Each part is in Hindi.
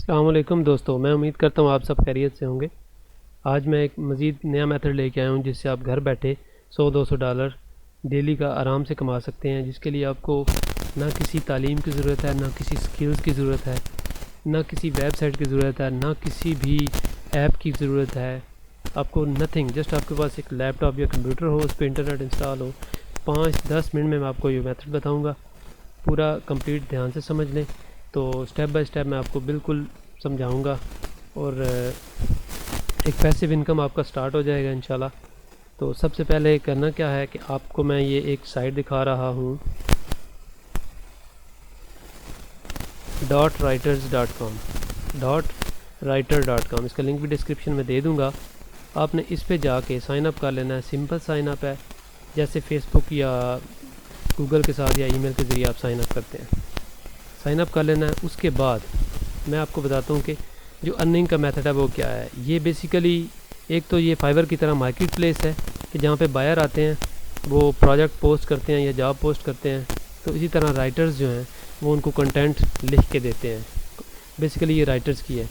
अस्सलाम वालेकुम दोस्तों, मैं उम्मीद करता हूँ आप सब खैरियत से होंगे। आज मैं एक मज़ीद नया मेथड लेके आया हूँ जिससे आप घर बैठे $100-200 डेली का आराम से कमा सकते हैं, जिसके लिए आपको ना किसी तालीम की ज़रूरत है, ना किसी स्किल्स की ज़रूरत है, ना किसी वेबसाइट की ज़रूरत है, ना किसी भी ऐप की ज़रूरत है। आपको नथिंग, जस्ट आपके पास एक लैपटॉप या कंप्यूटर हो, उस पर इंटरनेट इंस्टॉल हो। 5-10 मिनट में मैं आपको ये मेथड बताऊँगा। पूरा कंप्लीट ध्यान से समझ लें तो स्टेप बाय स्टेप मैं आपको बिल्कुल समझाऊंगा और एक पैसिव इनकम आपका स्टार्ट हो जाएगा इंशाल्लाह। तो सबसे पहले करना क्या है कि आपको मैं ये एक साइट दिखा रहा हूँ, .writers.com। इसका लिंक भी डिस्क्रिप्शन में दे दूँगा। आपने इस पे जाके साइन अप कर लेना है। सिंपल साइन अप है, जैसे फेसबुक या गूगल के साथ या ईमेल के ज़रिए आप साइन अप करते हैं। साइन अप कर लेना है। उसके बाद मैं आपको बताता हूँ कि जो अर्निंग का मेथड है वो क्या है। ये बेसिकली एक तो ये फाइवर की तरह मार्केट प्लेस है कि जहाँ पे बायर आते हैं, वो प्रोजेक्ट पोस्ट करते हैं या जॉब पोस्ट करते हैं। तो इसी तरह राइटर्स जो हैं वो उनको कंटेंट लिख के देते हैं। बेसिकली ये राइटर्स की है।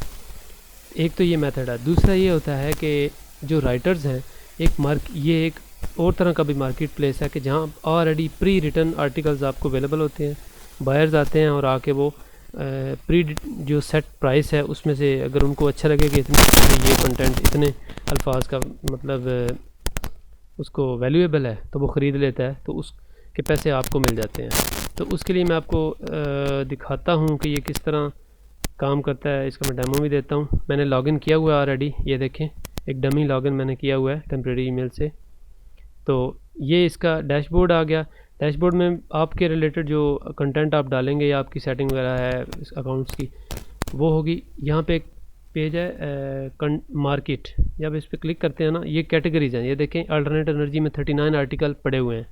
एक तो ये मेथड है। दूसरा ये होता है कि जो राइटर्स हैं, ये एक और तरह का भी मार्केट प्लेस है कि जहाँ ऑलरेडी प्री रिटन आर्टिकल्स आपको अवेलेबल होते हैं। बायर्स आते हैं और आके वो प्री जो सेट प्राइस है उसमें से अगर उनको अच्छा लगे कि इतने ये कंटेंट इतने अल्फाज का मतलब उसको वैल्यूएबल है तो वो ख़रीद लेता है, तो उसके पैसे आपको मिल जाते हैं। तो उसके लिए मैं आपको दिखाता हूँ कि ये किस तरह काम करता है। इसका मैं डेमो भी देता हूँ। मैंने लॉगिन किया हुआ है ऑलरेडी, ये देखें, एक डमी लॉगिन मैंने किया हुआ है टेम्प्रेरी ईमेल से। तो ये इसका डैशबोर्ड आ गया। डैशबोर्ड में आपके रिलेटेड जो कंटेंट आप डालेंगे या आपकी सेटिंग वगैरह है इस अकाउंट्स की, वो होगी। यहाँ पे एक पेज है मार्केट, जब इस पर क्लिक करते हैं ना, ये कैटेगरीज हैं। ये देखें, अल्टरनेट एनर्जी में 39 आर्टिकल पड़े हुए हैं,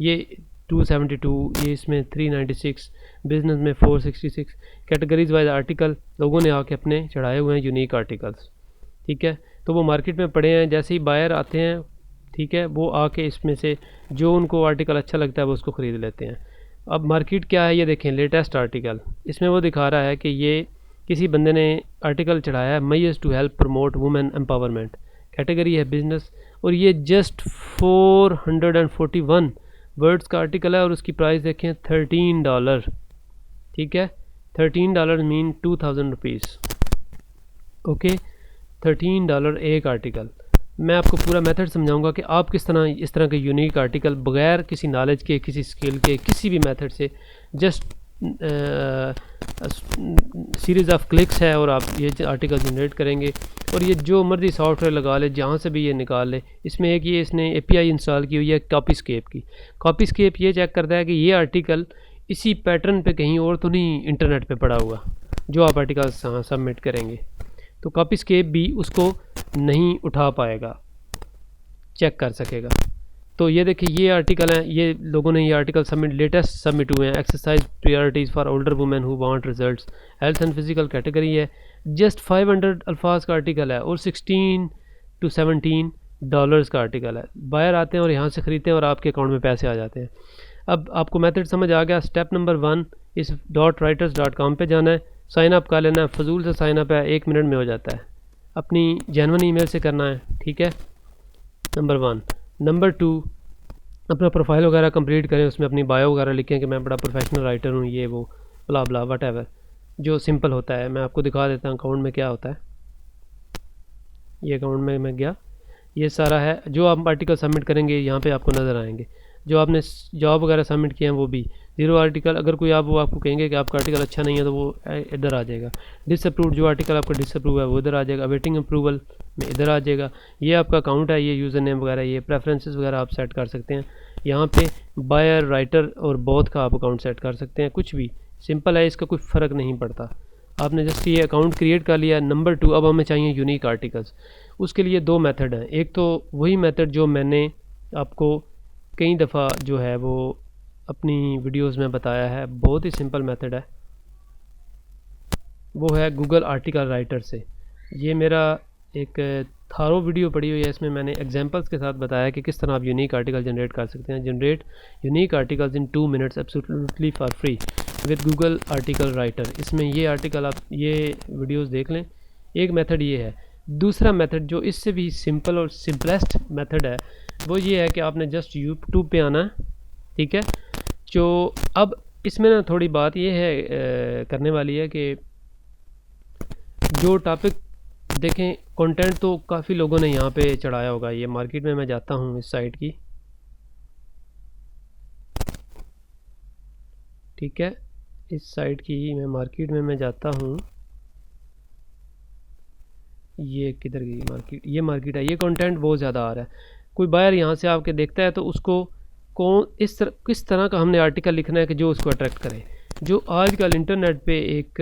ये 272, ये इसमें 396, बिजनेस में 466। कैटेगरीज वाइज आर्टिकल लोगों ने आके अपने चढ़ाए हुए हैं, यूनिक आर्टिकल्स। ठीक है, तो वो मार्केट में पड़े हैं। जैसे ही बायर आते हैं, ठीक है, वो आके इसमें से जो उनको आर्टिकल अच्छा लगता है वो उसको ख़रीद लेते हैं। अब मार्केट क्या है, ये देखें, लेटेस्ट आर्टिकल। इसमें वो दिखा रहा है कि ये किसी बंदे ने आर्टिकल चढ़ाया है, measures to help promote women empowerment. Category है बिजनेस, और ये जस्ट 441 वर्ड्स का आर्टिकल है और उसकी प्राइस देखें $13। ठीक है, $13 मीन 2000 रुपीज़। ओके, $13 एक आर्टिकल। मैं आपको पूरा मेथड समझाऊंगा कि आप किस तरह इस तरह के यूनिक आर्टिकल बगैर किसी नॉलेज के, किसी स्किल के, किसी भी मेथड से जस्ट सीरीज़ ऑफ क्लिक्स है और आप ये आर्टिकल जनरेट करेंगे। और ये जो मर्जी सॉफ्टवेयर लगा ले, जहाँ से भी ये निकाल ले। इसमें एक ये इसने API इंस्टॉल की हुई है कॉपीस्केप की। कॉपीस्केप ये चेक करता है कि ये आर्टिकल इसी पैटर्न पे कहीं और तो नहीं इंटरनेट पे पड़ा हुआ जो आप आर्टिकल सबमिट करेंगे। तो कॉपीस्केप भी उसको नहीं उठा पाएगा, चेक कर सकेगा। तो ये देखिए, ये आर्टिकल हैं, ये लोगों ने ये आर्टिकल लेटेस्ट सबमिट हुए हैं। Exercise priorities for older women who want results, health and physical category है। जस्ट 500 अल्फाज का आर्टिकल है और $16 to $17 का आर्टिकल है। बायर आते हैं और यहाँ से ख़रीदते हैं और आपके अकाउंट में पैसे आ जाते हैं। अब आपको मेथड समझ आ गया। स्टेप नंबर 1, इस .writers.com पे जाना है, साइन अप कर लेना है। फजूल से साइन अप है, 1 मिनट में हो जाता है। अपनी जेन्युइन ईमेल से करना है, ठीक है, नंबर 1। नंबर 2, अपना प्रोफाइल वगैरह कंप्लीट करें, उसमें अपनी बायो वगैरह लिखें कि मैं बड़ा प्रोफेशनल राइटर हूँ, ये वो ब्ला ब्ला वट एवर, जो सिंपल होता है। मैं आपको दिखा देता हूँ अकाउंट में क्या होता है। ये अकाउंट में मैं गया, ये सारा है। जो आप आर्टिकल सबमिट करेंगे यहाँ पे आपको नज़र आएंगे। जो आपने जॉब वगैरह सबमिट किए हैं वो भी 0 आर्टिकल। अगर कोई वो आपको कहेंगे कि आपका आर्टिकल अच्छा नहीं है तो वो इधर आ जाएगा। डिसअप्रूव्ड, जो आर्टिकल आपका डिसअप्रूव है वो इधर आ जाएगा। वेटिंग अप्रूवल में इधर आ जाएगा। ये आपका अकाउंट है, ये यूज़र नेम वगैरह, ये प्रेफरेंसेस वगैरह आप सेट कर सकते हैं। यहाँ पे बायर, राइटर और बोथ का आप अकाउंट सेट कर सकते हैं। कुछ भी सिंपल है, इसका कोई फ़र्क नहीं पड़ता। आपने जस्ट ये अकाउंट क्रिएट कर लिया। नंबर 2, अब हमें चाहिए यूनिक आर्टिकल्स। उसके लिए 2 मेथड हैं। एक तो वही मेथड जो मैंने आपको कई दफ़ा जो है वो अपनी वीडियोस में बताया है, बहुत ही सिंपल मेथड है, वो है गूगल आर्टिकल राइटर से। ये मेरा एक थारो वीडियो पड़ी हुई है, इसमें मैंने एग्जांपल्स के साथ बताया कि किस तरह आप यूनिक आर्टिकल जनरेट कर सकते हैं। Generate unique articles in 2 minutes absolutely for free. With Google article writer. इसमें ये आर्टिकल आप ये वीडियोस देख लें। एक मेथड ये है। दूसरा मेथड जो इससे भी सिंपल और सिंपलेस्ट मेथड है वो ये है कि आपने जस्ट यूट्यूब पे आना है, ठीक है। जो अब इसमें ना थोड़ी बात ये है करने वाली है कि जो टॉपिक देखें, कंटेंट तो काफ़ी लोगों ने यहाँ पे चढ़ाया होगा। ये मार्केट में मैं जाता हूँ इस साइट की, ठीक है, इस साइट की मैं मार्केट में मैं जाता हूँ। ये किधर गई मार्केट? ये मार्केट है। ये कंटेंट बहुत ज़्यादा आ रहा है। कोई बायर यहाँ से आके देखता है तो उसको किस तरह का हमने आर्टिकल लिखना है कि जो उसको अट्रैक्ट करे। जो आजकल इंटरनेट पे एक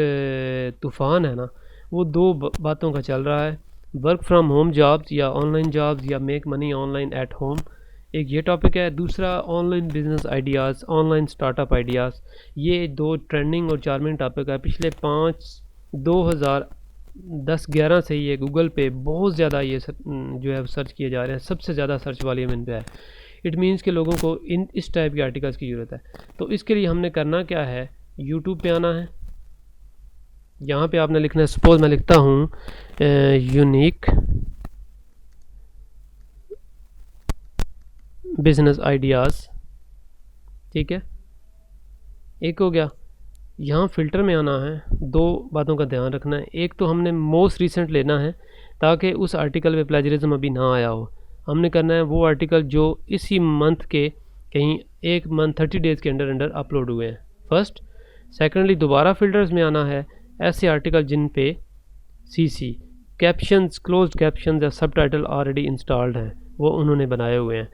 तूफ़ान है ना, वो दो बातों का चल रहा है। वर्क फ्रॉम होम जॉब्स या ऑनलाइन जॉब्स या make money online at home, एक ये टॉपिक है। दूसरा online business ideas, online startup ideas. ये दो ट्रेंडिंग और चार्मिंग टॉपिक है। पिछले 2010-11 से ये गूगल पे बहुत ज़्यादा ये जो है सर्च किए जा रहे हैं। सबसे ज़्यादा सर्च वाली में पे है। इट मीन्स कि लोगों को इस टाइप के आर्टिकल्स की ज़रूरत है। तो इसके लिए हमने करना क्या है, यूट्यूब पे आना है। यहाँ पे आपने लिखना है, सपोज मैं लिखता हूँ यूनिक बिजनेस आइडियाज़, ठीक है, एक हो गया। यहाँ फ़िल्टर में आना है। दो बातों का ध्यान रखना है। एक तो हमने मोस्ट रीसेंट लेना है ताकि उस आर्टिकल पे प्लेजरिज्म अभी ना आया हो। हमने करना है वो आर्टिकल जो इसी मंथ के कहीं एक मंथ 30 डेज़ के अंदर अपलोड हुए हैं, फर्स्ट। सेकेंडली दोबारा फ़िल्टर्स में आना है ऐसे आर्टिकल जिन पे CC कैप्शंस, क्लोज्ड कैप्शंस या सब टाइटल ऑलरेडी इंस्टॉल्ड हैं, वो उन्होंने बनाए हुए हैं।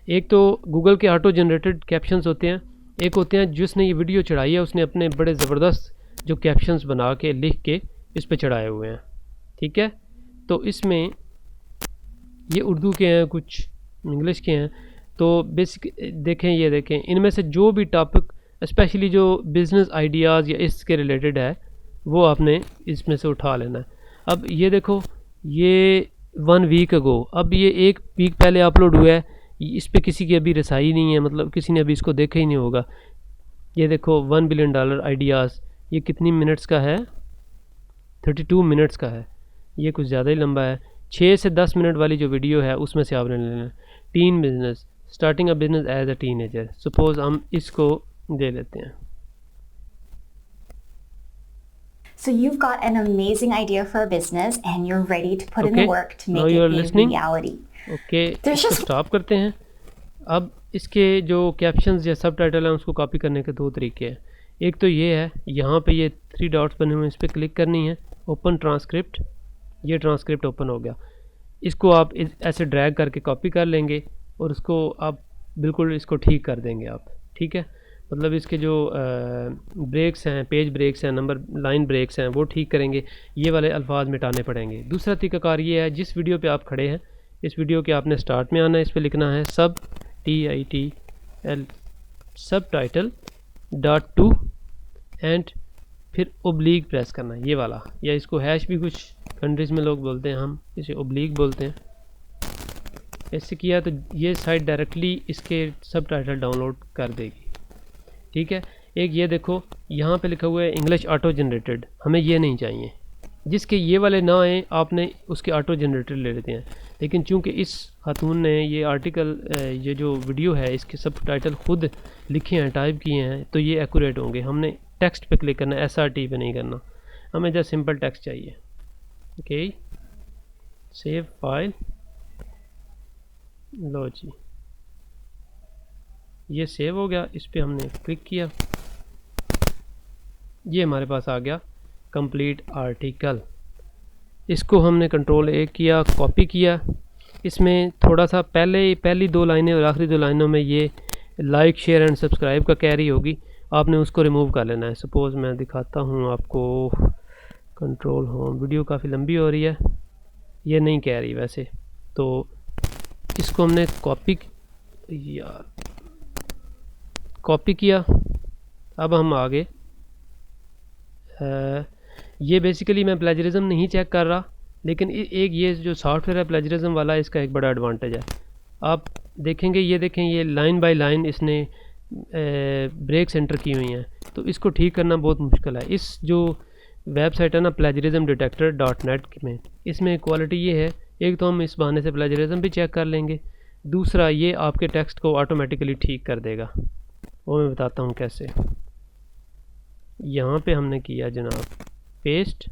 एक तो गूगल के ऑटो जनरेटेड कैप्शंस होते हैं, एक होते हैं जिसने ये वीडियो चढ़ाई है उसने अपने बड़े ज़बरदस्त जो कैप्शंस बना के लिख के इस पे चढ़ाए हुए हैं, ठीक है। तो इसमें ये उर्दू के हैं, कुछ इंग्लिश के हैं। तो बेसिक देखें, ये देखें, इनमें से जो भी टॉपिक स्पेशली जो बिज़नेस आइडियाज़ या इसके रिलेटेड है वो आपने इसमें से उठा लेना है। अब ये देखो, ये 1 वीक अगो, अब ये 1 वीक पहले अपलोड हुआ है। इस पे किसी की अभी रसाई नहीं है, मतलब किसी ने अभी इसको देखा ही नहीं होगा। ये देखो $1 बिलियन आइडियाज़, ये कितनी मिनट्स का है? 32 मिनट्स का है। ये कुछ ज़्यादा ही लंबा है। 6 से 10 मिनट वाली जो वीडियो है उसमें से आपने लेना है। Teen business, starting a business as a teenager, suppose हम इसको दे लेते हैं। So you've got an amazing idea for a business and you're ready to put in the work to make it a reality. Okay, इसको स्टॉप करते हैं। अब इसके जो कैप्शंस या सब टाइटल हैं उसको कॉपी करने के 2 तरीके हैं। एक तो ये है, यहाँ पे ये 3 डॉट्स बने हुए हैं, इस पर क्लिक करनी है, ओपन ट्रांसक्रिप्ट। ये ट्रांसक्रिप्ट ओपन हो गया। इसको आप ऐसे ड्रैग करके कॉपी कर लेंगे और उसको आप बिल्कुल इसको ठीक कर देंगे आप, ठीक है। मतलब इसके जो ब्रेक्स हैं, पेज ब्रेक्स हैं, नंबर लाइन ब्रेक्स हैं, वो ठीक करेंगे। ये वाले अल्फाज मिटाने पड़ेंगे। दूसरा तरीकाकार ये है, जिस वीडियो पे आप खड़े हैं इस वीडियो के आपने स्टार्ट में आना है, इस पे लिखना है सब TITL सब टाइटल .2 एंड फिर ओब्लीक प्रेस करना है, ये वाला, या इसको हैश भी कुछ कंट्रीज़ में लोग बोलते हैं, हम इसे ओब्लीक बोलते हैं। ऐसे किया तो ये साइट डायरेक्टली इसके सब टाइटल डाउनलोड कर देगी, ठीक है। एक ये देखो, यहाँ पे लिखा हुआ है इंग्लिश ऑटो जनरेटेड, हमें ये नहीं चाहिए। जिसके ये वाले ना आए आपने उसके ऑटो जनरेटेड ले लेते हैं। लेकिन चूंकि इस खातून ने ये आर्टिकल, ये जो वीडियो है इसके सब टाइटल खुद लिखे हैं, टाइप किए हैं, तो ये एक्यूरेट होंगे। हमने टेक्स्ट पे क्लिक करना है, SRT पे नहीं करना, हमें जस्ट सिंपल टेक्स्ट चाहिए। ओके, सेव फाइल, लो जी, ये सेव हो गया। इस पर हमने क्लिक किया, ये हमारे पास आ गया कंप्लीट आर्टिकल। इसको हमने Ctrl+A किया, कॉपी किया। इसमें थोड़ा सा पहली 2 लाइनें और आखिरी 2 लाइनों में ये लाइक शेयर एंड सब्सक्राइब का कैरी होगी, आपने उसको रिमूव कर लेना है। सपोज़ मैं दिखाता हूँ आपको, कंट्रोल होम, वीडियो काफ़ी लंबी हो रही है, ये नहीं कह रही वैसे, तो इसको हमने कॉपी किया। अब हम आगे, ये बेसिकली मैं प्लेजरिज्म नहीं चेक कर रहा, लेकिन एक ये जो सॉफ्टवेयर है प्लेजरिज्म वाला, इसका एक बड़ा एडवांटेज है। आप देखेंगे, ये देखें, ये लाइन बाय लाइन इसने ब्रेक्स एंटर की हुई हैं। तो इसको ठीक करना बहुत मुश्किल है। इस जो वेबसाइट है ना plagiarismdetector.net में, इसमें क्वालिटी ये है, एक तो हम इस बहाने से प्लेजरिज्म भी चेक कर लेंगे, दूसरा ये आपके टेक्स्ट को ऑटोमेटिकली ठीक कर देगा। वो मैं बताता हूँ कैसे। यहाँ पे हमने किया जनाब पेस्ट,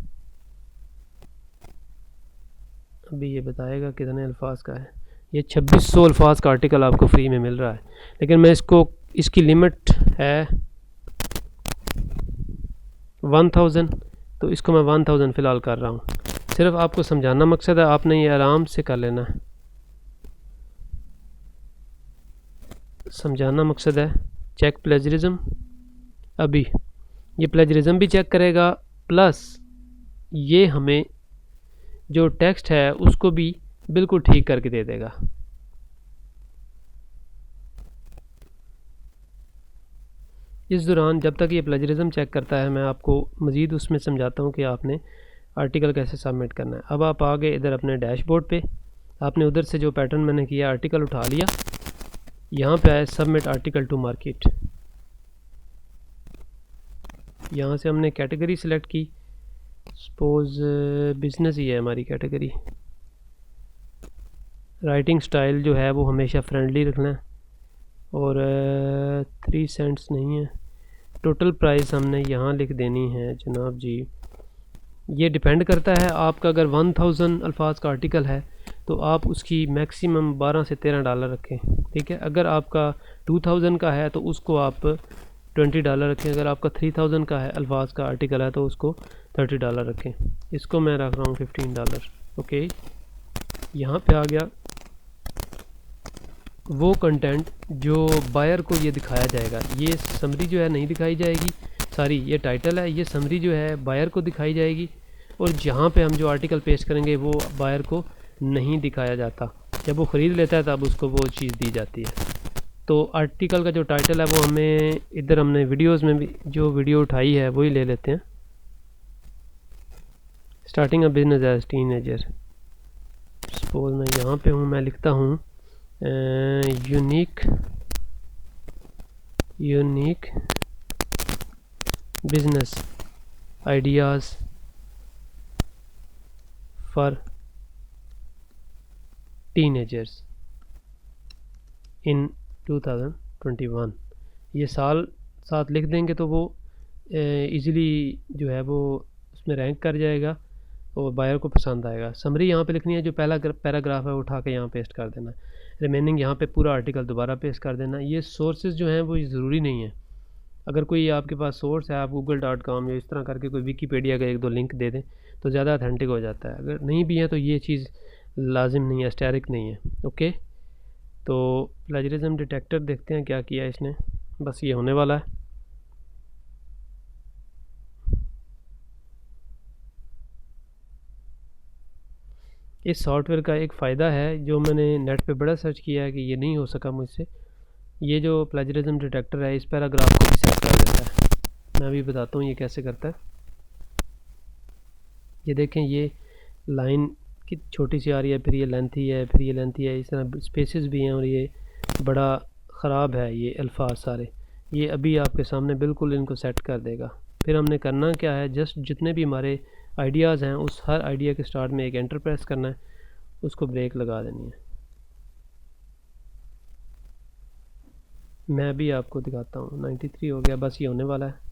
अभी ये बताएगा कितने अल्फाज का है। ये 2600 अल्फाज का आर्टिकल आपको फ्री में मिल रहा है, लेकिन मैं इसकी लिमिट है 1000, तो इसको मैं 1000 फ़िलहाल कर रहा हूँ। सिर्फ आपको समझाना मकसद है, आपने ये आराम से कर लेना है, समझाना मकसद है। चेक प्लेजरिज्म, अभी ये प्लेजरिज्म भी चेक करेगा, प्लस ये हमें जो टेक्स्ट है उसको भी बिल्कुल ठीक करके दे देगा। इस दौरान जब तक ये प्लेजरिज्म चेक करता है, मैं आपको मज़ीद उसमें समझाता हूँ कि आपने आर्टिकल कैसे सबमिट करना है। अब आप आ गए इधर अपने डैशबोर्ड पे, आपने उधर से जो पैटर्न मैंने किया आर्टिकल उठा लिया, यहाँ पे आया सबमिट आर्टिकल टू मार्केट। यहाँ से हमने कैटेगरी सिलेक्ट की, सपोज बिजनेस ही है हमारी कैटेगरी। राइटिंग स्टाइल जो है वो हमेशा फ्रेंडली रखना है, और 3 सेंट्स नहीं है। टोटल प्राइस हमने यहाँ लिख देनी है जनाब जी। ये डिपेंड करता है आपका, अगर 1000 अल्फाज का आर्टिकल है तो आप उसकी मैक्सिमम 12 से 13 डॉलर रखें, ठीक है। अगर आपका 2000 का है तो उसको आप $20 रखें। अगर आपका 3000 का है अल्फाज का आर्टिकल है तो उसको $30 रखें। इसको मैं रख रहा हूँ $15। ओके, यहाँ पे आ गया वो कंटेंट जो बायर को ये दिखाया जाएगा। ये समरी जो है नहीं दिखाई जाएगी, सारी ये टाइटल है, ये समरी जो है बायर को दिखाई जाएगी, और जहाँ पे हम जो आर्टिकल पेस्ट करेंगे वो बायर को नहीं दिखाया जाता। जब वो ख़रीद लेता है तब उसको वो चीज़ दी जाती है। तो आर्टिकल का जो टाइटल है वो हमें इधर हमने वीडियोस में भी जो वीडियो उठाई है वही ले लेते हैं। Starting a business as teenager, suppose मैं यहाँ पे हूँ, मैं लिखता हूँ unique business ideas for teenagers in 2021। ये साल साथ लिख देंगे तो वो इजीली जो है वो उसमें रैंक कर जाएगा और बायर को पसंद आएगा। समरी यहाँ पे लिखनी है, जो पहला पैराग्राफ है वो उठा के यहाँ पेस्ट कर देना है, रिमेनिंग यहाँ पे पूरा आर्टिकल दोबारा पेस्ट कर देना। ये सोर्सेज जो हैं वो ज़रूरी नहीं है। अगर कोई आपके पास सोर्स है, आप google.com या इस तरह करके कोई विकीपीडिया का 1-2 लिंक दे दें तो ज़्यादा अथेंटिक हो जाता है। अगर नहीं भी है तो ये चीज़ लाजिम नहीं है, स्टैटिक नहीं है। ओके, तो प्लेजरिज्म डिटेक्टर देखते हैं क्या किया इसने। बस ये होने वाला है। इस सॉफ्टवेयर का एक फ़ायदा है जो मैंने नेट पे बड़ा सर्च किया है कि ये नहीं हो सका मुझसे। ये जो प्लेजरिज्म डिटेक्टर है इस पैराग्राफ को भी सेट कर देता है। मैं अभी बताता हूँ ये कैसे करता है। ये देखें, ये लाइन की छोटी सी आ रही है, फिर ये लेंथी है, फिर ये लेंथी है, इस तरह स्पेसेस भी हैं, और ये बड़ा ख़राब है ये अल्फाज सारे। ये अभी आपके सामने बिल्कुल इनको सेट कर देगा। फिर हमने करना क्या है, जस्ट जितने भी हमारे आइडियाज़ हैं उस हर आइडिया के स्टार्ट में एक एंटर प्रेस करना है, उसको ब्रेक लगा देनी है। मैं भी आपको दिखाता हूँ। 93 हो गया, बस ये होने वाला है।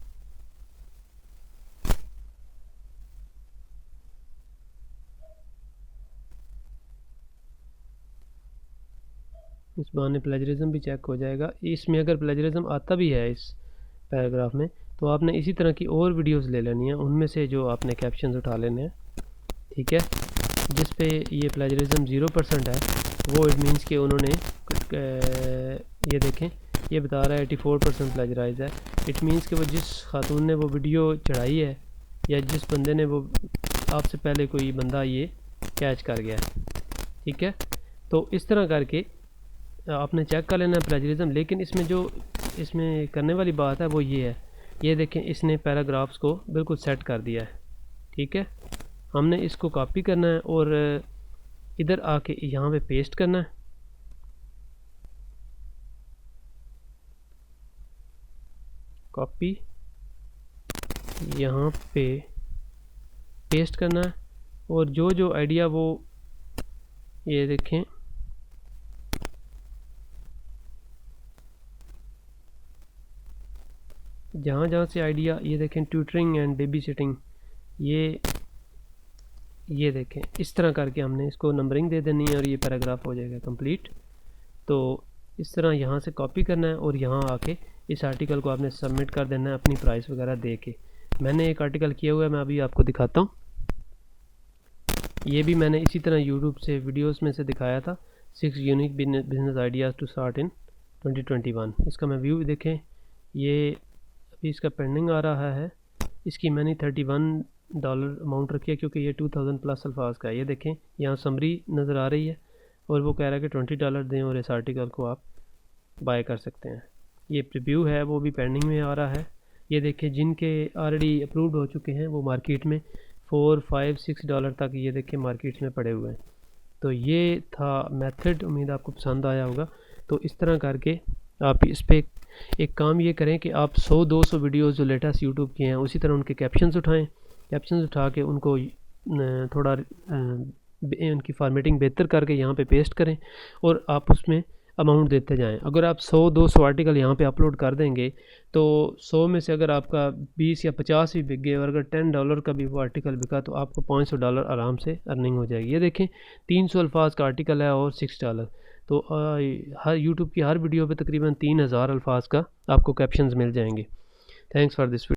इस बहाने प्लेजरिज्म भी चेक हो जाएगा। इसमें अगर प्लेजरिज्म आता भी है इस पैराग्राफ में तो आपने इसी तरह की और वीडियोस ले लेनी है, उनमें से जो आपने कैप्शंस उठा लेने हैं, ठीक है। जिस पे ये प्लेजरिज्म 0% है वो इट मीन्स कि उन्होंने ये देखें, ये बता रहा है 84% प्लेजराइज है। इट मीन्स कि वो जिस खातून ने वो वीडियो चढ़ाई है या जिस बंदे ने वो आपसे पहले कोई बंदा ये कैच कर गया है, ठीक है। तो इस तरह करके आपने चेक कर लेना है प्लेजरिज्म। लेकिन इसमें करने वाली बात है वो ये है, ये देखें इसने पैराग्राफ्स को बिल्कुल सेट कर दिया है, ठीक है। हमने इसको कॉपी करना है और इधर आके यहाँ पे पेस्ट करना है। कॉपी यहाँ पे पेस्ट करना है और जो जो आइडिया वो ये देखें जहाँ जहाँ से आइडिया ये देखें ट्यूटरिंग एंड बेबी सिटिंग ये देखें इस तरह करके हमने इसको नंबरिंग दे देनी है और ये पैराग्राफ हो जाएगा कंप्लीट। तो इस तरह यहाँ से कॉपी करना है और यहाँ आके इस आर्टिकल को आपने सबमिट कर देना है अपनी प्राइस वगैरह दे के। मैंने एक आर्टिकल किया हुआ है, मैं अभी आपको दिखाता हूँ। ये भी मैंने इसी तरह यूट्यूब से वीडियोस में से दिखाया था, 6 unique business ideas to start in 2021। इसका मैं व्यू देखें, ये अभी इसका पेंडिंग आ रहा है। इसकी मैंने $31 अमाउंट रखी है क्योंकि ये 2000 प्लस अल्फाज का है। ये देखें यहाँ समरी नज़र आ रही है और वो कह रहा है कि $20 दें और इस आर्टिकल को आप बाय कर सकते हैं। ये प्रीव्यू है वो भी पेंडिंग में आ रहा है। ये देखें जिनके ऑलरेडी अप्रूव्ड हो चुके हैं वो मार्केट में $4, $5, $6 तक ये देखें मार्केट्स में पड़े हुए हैं। तो ये था मेथड, उम्मीद आपको पसंद आया होगा। तो इस तरह करके आप इस पर एक काम ये करें कि आप 100-200 वीडियोस जो लेटेस्ट यूट्यूब के हैं उसी तरह उनके कैप्शंस उठाएं, कैप्शंस उठा के उनको थोड़ा उनकी फॉर्मेटिंग बेहतर करके यहाँ पे पेस्ट करें और आप उसमें अमाउंट देते जाएं। अगर आप 100-200 आर्टिकल यहाँ पे अपलोड कर देंगे तो 100 में से अगर आपका 20 या 50 भी बिक गए और अगर $10 का भी वो आर्टिकल बिका तो आपको $500 आराम से अर्निंग हो जाएगी। ये देखें 300 अल्फाज का आर्टिकल है और $6। तो हर यूट्यूब की हर वीडियो पे तकरीबन 3000 अल्फाज का आपको कैप्शंस मिल जाएंगे। Thanks for this video.